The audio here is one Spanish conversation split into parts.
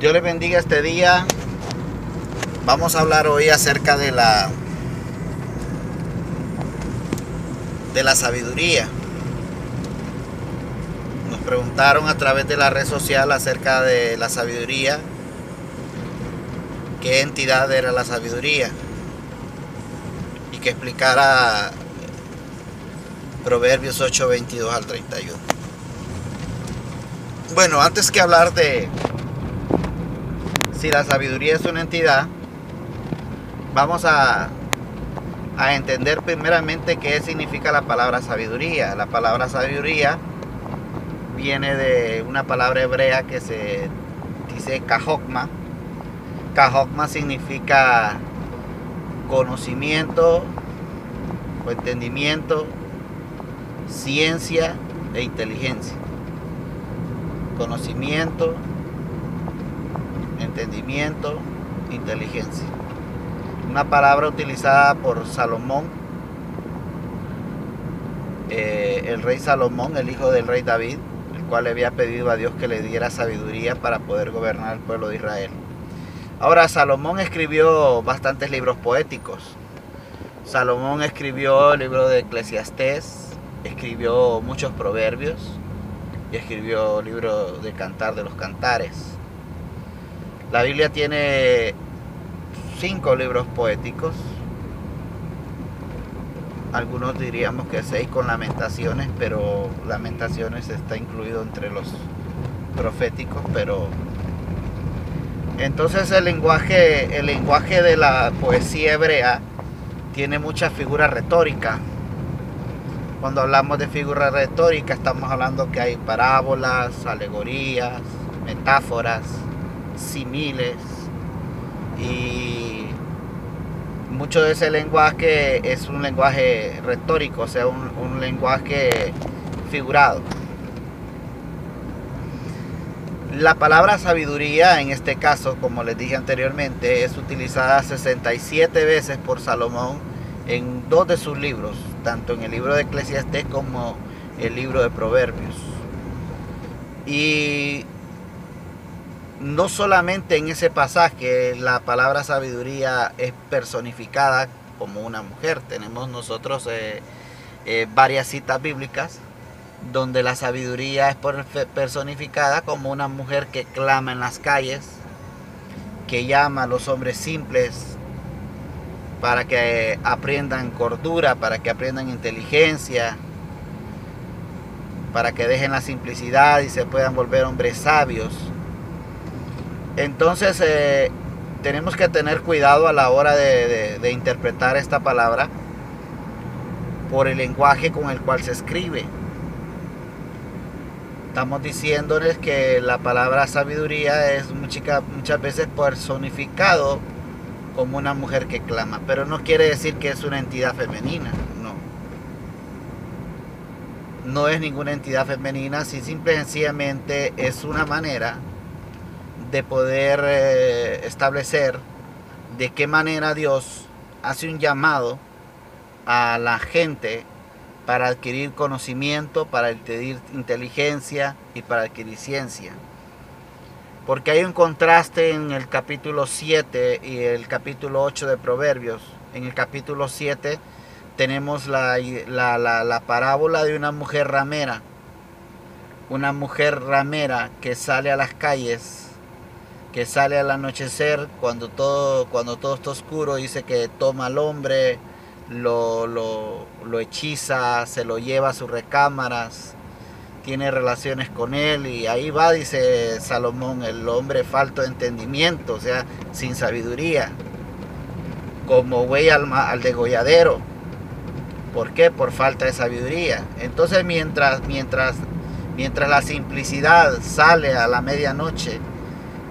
Dios les bendiga este día. Vamos a hablar hoy acerca de la sabiduría. Nos preguntaron a través de la red social acerca de la sabiduría, qué entidad era la sabiduría, y que explicara Proverbios 8, 22 al 31. Bueno, antes que hablar de si la sabiduría es una entidad, vamos a entender primeramente qué significa la palabra sabiduría. La palabra sabiduría viene de una palabra hebrea que se dice kahokma. Kahokma significa conocimiento o entendimiento, ciencia e inteligencia. Conocimiento, entendimiento, inteligencia. Una palabra utilizada por Salomón, el rey Salomón, el hijo del rey David, el cual le había pedido a Dios que le diera sabiduría para poder gobernar el pueblo de Israel. Ahora, Salomón escribió bastantes libros poéticos. Salomón escribió el libro de Eclesiastés, escribió muchos proverbios y escribió el libro de Cantar de los Cantares. La Biblia tiene 5 libros poéticos. Algunos diríamos que 6 con Lamentaciones, pero Lamentaciones está incluido entre los proféticos. Pero entonces el lenguaje de la poesía hebrea tiene mucha figura retórica. Cuando hablamos de figura retórica, estamos hablando que hay parábolas, alegorías, metáforas, símiles, y mucho de ese lenguaje es un lenguaje retórico, o sea, un lenguaje figurado. La palabra sabiduría, en este caso, como les dije anteriormente, es utilizada 67 veces por Salomón en 2 de sus libros, tanto en el libro de Eclesiastés como el libro de Proverbios. Y no solamente en ese pasaje la palabra sabiduría es personificada como una mujer. Tenemos nosotros varias citas bíblicas donde la sabiduría es personificada como una mujer que clama en las calles, que llama a los hombres simples para que aprendan cordura, para que aprendan inteligencia, para que dejen la simplicidad y se puedan volver hombres sabios. Entonces tenemos que tener cuidado a la hora de interpretar esta palabra por el lenguaje con el cual se escribe. Estamos diciéndoles que la palabra sabiduría es muchas veces personificado como una mujer que clama, pero no quiere decir que es una entidad femenina, no es ninguna entidad femenina, si simple y sencillamente es una manera de poder establecer de qué manera Dios hace un llamado a la gente para adquirir conocimiento, para adquirir inteligencia y para adquirir ciencia. Porque hay un contraste en el capítulo 7 y el capítulo 8 de Proverbios. En el capítulo 7 tenemos la parábola de una mujer ramera. Una mujer ramera que sale a las calles, que sale al anochecer cuando todo está oscuro. Dice que toma al hombre, lo hechiza, se lo lleva a sus recámaras, tiene relaciones con él, y ahí va, dice Salomón, el hombre falto de entendimiento, o sea, sin sabiduría, como buey al degolladero. ¿Por qué? Por falta de sabiduría. Entonces mientras la simplicidad sale a la medianoche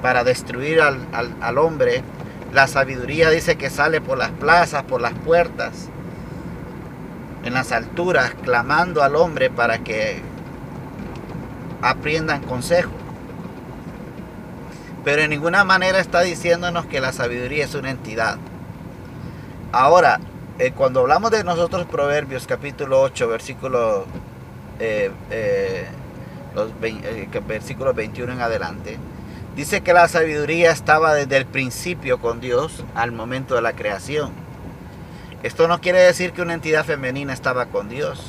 para destruir al hombre, la sabiduría dice que sale por las plazas, por las puertas, en las alturas, clamando al hombre para que aprendan consejo. Pero en ninguna manera está diciéndonos que la sabiduría es una entidad. Ahora, cuando hablamos de nosotros Proverbios capítulo 8, versículo versículos 21 en adelante, Dice que la sabiduría estaba desde el principio con Dios al momento de la creación. Esto no quiere decir que una entidad femenina estaba con Dios,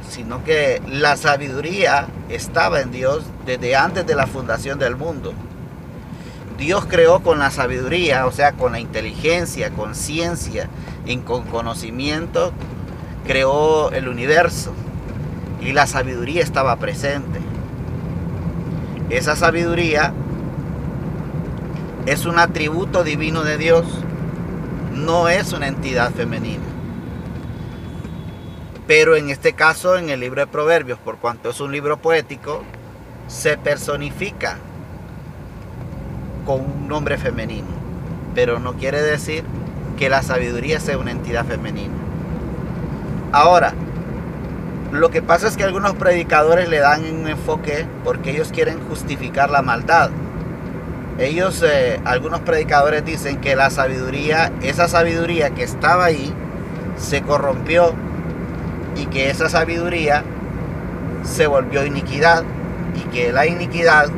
sino que la sabiduría estaba en Dios desde antes de la fundación del mundo. Dios creó con la sabiduría, o sea, con la inteligencia, con ciencia y con conocimiento, creó el universo y la sabiduría estaba presente. Esa sabiduría es un atributo divino de Dios, no es una entidad femenina. Pero en este caso, en el libro de Proverbios, por cuanto es un libro poético, se personifica con un nombre femenino. Pero no quiere decir que la sabiduría sea una entidad femenina. Ahora, lo que pasa es que algunos predicadores le dan un enfoque porque ellos quieren justificar la maldad. Algunos predicadores dicen que la sabiduría, esa sabiduría que estaba ahí, se corrompió y que esa sabiduría se volvió iniquidad y que la iniquidad,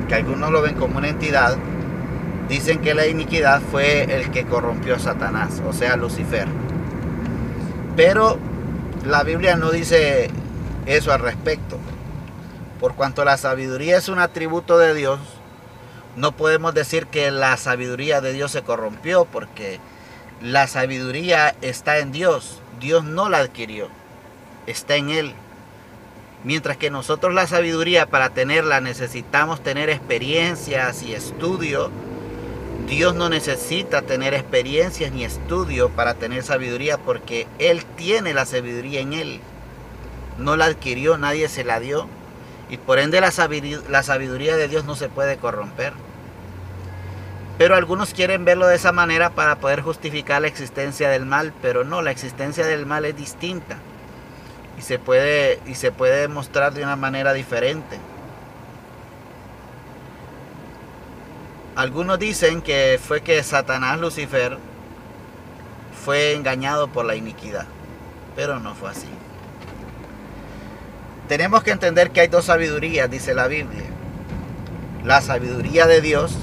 que algunos lo ven como una entidad, dicen que la iniquidad fue el que corrompió a Satanás, o sea, Lucifer. Pero la Biblia no dice eso al respecto. Por cuanto la sabiduría es un atributo de Dios, no podemos decir que la sabiduría de Dios se corrompió, porque la sabiduría está en Dios. Dios no la adquirió, está en Él. Mientras que nosotros la sabiduría, para tenerla, necesitamos tener experiencias y estudio. Dios no necesita tener experiencias ni estudio para tener sabiduría, porque Él tiene la sabiduría en Él. No la adquirió, nadie se la dio. Y por ende la sabiduría de Dios no se puede corromper. Pero algunos quieren verlo de esa manera para poder justificar la existencia del mal. Pero no, la existencia del mal es distinta. Y se puede demostrar de una manera diferente. Algunos dicen que fue que Satanás, Lucifer, fue engañado por la iniquidad, pero no fue así. Tenemos que entender que hay dos sabidurías, dice la Biblia. La sabiduría de Dios,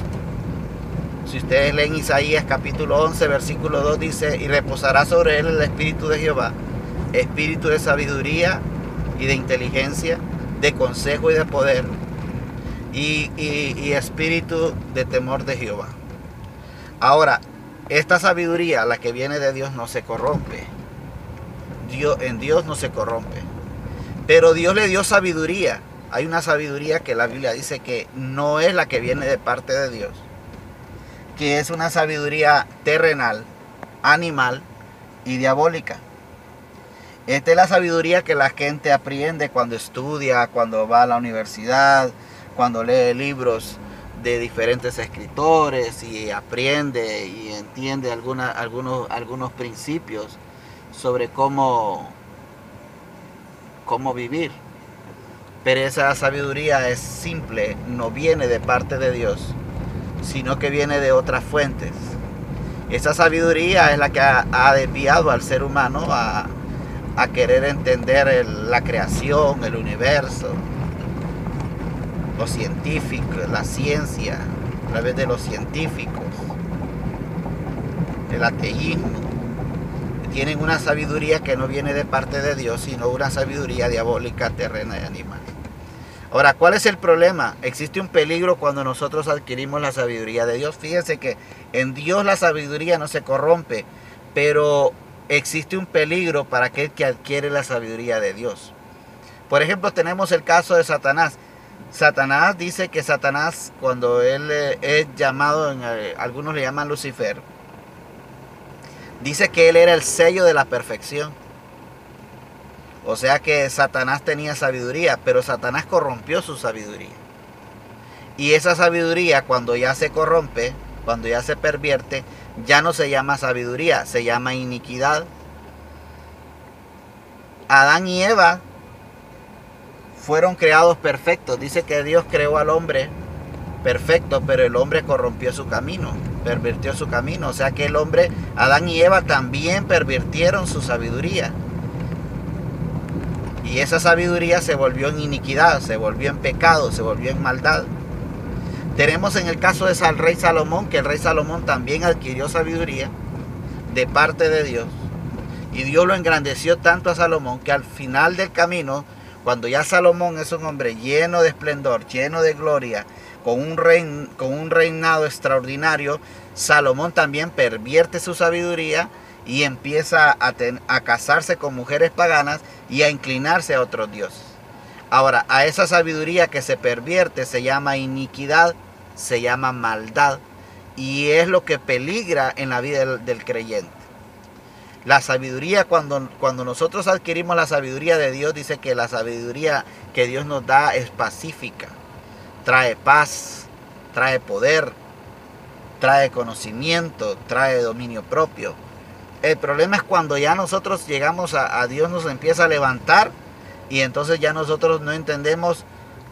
si ustedes leen Isaías capítulo 11, versículo 2, dice: y reposará sobre él el espíritu de Jehová, espíritu de sabiduría y de inteligencia, de consejo y de poder, y espíritu de temor de Jehová. Ahora, esta sabiduría, la que viene de Dios, no se corrompe. En Dios no se corrompe. Pero Dios le dio sabiduría. Hay una sabiduría que la Biblia dice que no es la que viene de parte de Dios, que es una sabiduría terrenal, animal y diabólica. Esta es la sabiduría que la gente aprende cuando estudia, cuando va a la universidad, cuando lee libros de diferentes escritores y aprende y entiende algunos principios sobre cómo vivir. Pero esa sabiduría es simple, no viene de parte de Dios, sino que viene de otras fuentes. Esa sabiduría es la que ha desviado al ser humano a querer entender la creación, el universo, los científicos, la ciencia, a través de los científicos, el ateísmo. Tienen una sabiduría que no viene de parte de Dios, sino una sabiduría diabólica, terrena y animal. Ahora, ¿cuál es el problema? Existe un peligro cuando nosotros adquirimos la sabiduría de Dios. Fíjense que en Dios la sabiduría no se corrompe, pero existe un peligro para aquel que adquiere la sabiduría de Dios. Por ejemplo, tenemos el caso de Satanás. Satanás dice que Satanás, cuando él es llamado, algunos le llaman Lucifer, dice que él era el sello de la perfección. O sea que Satanás tenía sabiduría, pero Satanás corrompió su sabiduría. Y esa sabiduría, cuando ya se corrompe, cuando ya se pervierte, ya no se llama sabiduría, se llama iniquidad. Adán y Eva fueron creados perfectos. Dice que Dios creó al hombre perfecto, pero el hombre corrompió su camino, pervirtió su camino. O sea que el hombre, Adán y Eva, también pervirtieron su sabiduría. Y esa sabiduría se volvió en iniquidad, se volvió en pecado, se volvió en maldad. Tenemos en el caso del rey Salomón, que el rey Salomón también adquirió sabiduría de parte de Dios. Y Dios lo engrandeció tanto a Salomón que al final del camino, cuando ya Salomón es un hombre lleno de esplendor, lleno de gloria, con un reinado extraordinario, Salomón también pervierte su sabiduría y empieza a casarse con mujeres paganas y a inclinarse a otros dioses. Ahora, a esa sabiduría que se pervierte se llama iniquidad, se llama maldad, y es lo que peligra en la vida del creyente. La sabiduría, cuando nosotros adquirimos la sabiduría de Dios, dice que la sabiduría que Dios nos da es pacífica, trae paz, trae poder, trae conocimiento, trae dominio propio. El problema es cuando ya nosotros llegamos a Dios, nos empieza a levantar y entonces ya nosotros no entendemos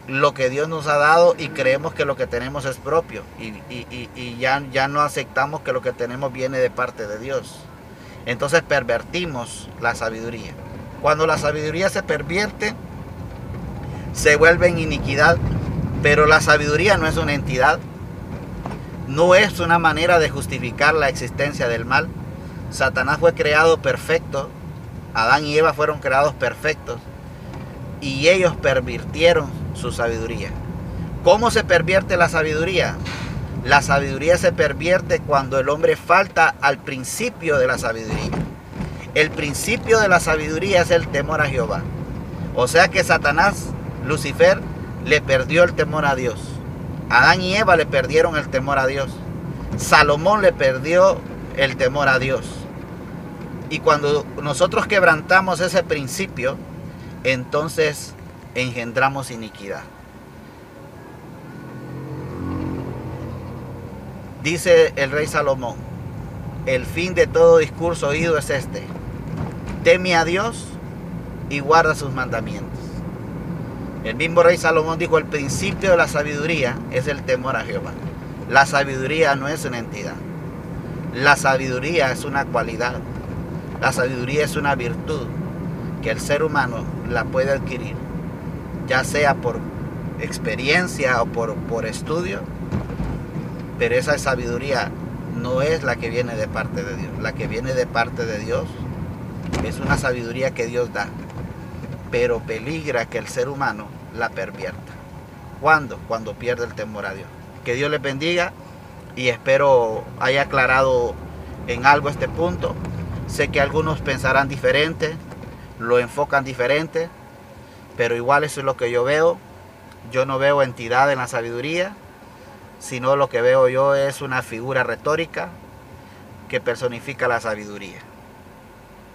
lo que Dios nos ha dado y creemos que lo que tenemos es propio y ya no aceptamos que lo que tenemos viene de parte de Dios. Entonces pervertimos la sabiduría. Cuando la sabiduría se pervierte, se vuelve en iniquidad, pero la sabiduría no es una entidad, no es una manera de justificar la existencia del mal. Satanás fue creado perfecto, Adán y Eva fueron creados perfectos y ellos pervirtieron su sabiduría. ¿Cómo se pervierte la sabiduría? La sabiduría se pervierte cuando el hombre falta al principio de la sabiduría. El principio de la sabiduría es el temor a Jehová. O sea que Satanás, Lucifer, le perdió el temor a Dios. Adán y Eva le perdieron el temor a Dios. Salomón le perdió el temor a Dios. Y cuando nosotros quebrantamos ese principio, entonces engendramos iniquidad. Dice el rey Salomón, el fin de todo discurso oído es este: teme a Dios y guarda sus mandamientos. El mismo rey Salomón dijo, el principio de la sabiduría es el temor a Jehová. La sabiduría no es una entidad. La sabiduría es una cualidad. La sabiduría es una virtud que el ser humano la puede adquirir, ya sea por experiencia o por estudio. Pero esa sabiduría no es la que viene de parte de Dios. La que viene de parte de Dios es una sabiduría que Dios da, pero peligra que el ser humano la pervierta. ¿Cuándo? Cuando pierde el temor a Dios. Que Dios les bendiga y espero haya aclarado en algo este punto. Sé que algunos pensarán diferente, lo enfocan diferente, pero igual eso es lo que yo veo. Yo no veo entidad en la sabiduría, sino lo que veo yo es una figura retórica que personifica la sabiduría.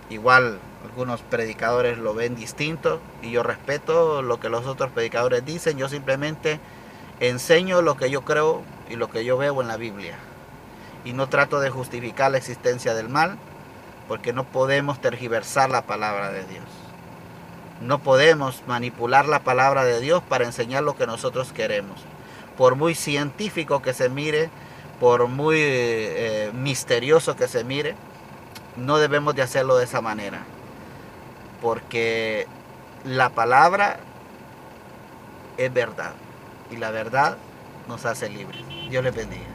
Igual algunos predicadores lo ven distinto y yo respeto lo que los otros predicadores dicen. Yo simplemente enseño lo que yo creo y lo que yo veo en la Biblia. Y no trato de justificar la existencia del mal, porque no podemos tergiversar la palabra de Dios. No podemos manipular la palabra de Dios para enseñar lo que nosotros queremos. Por muy científico que se mire, por muy misterioso que se mire, no debemos de hacerlo de esa manera. Porque la palabra es verdad y la verdad nos hace libres. Dios les bendiga.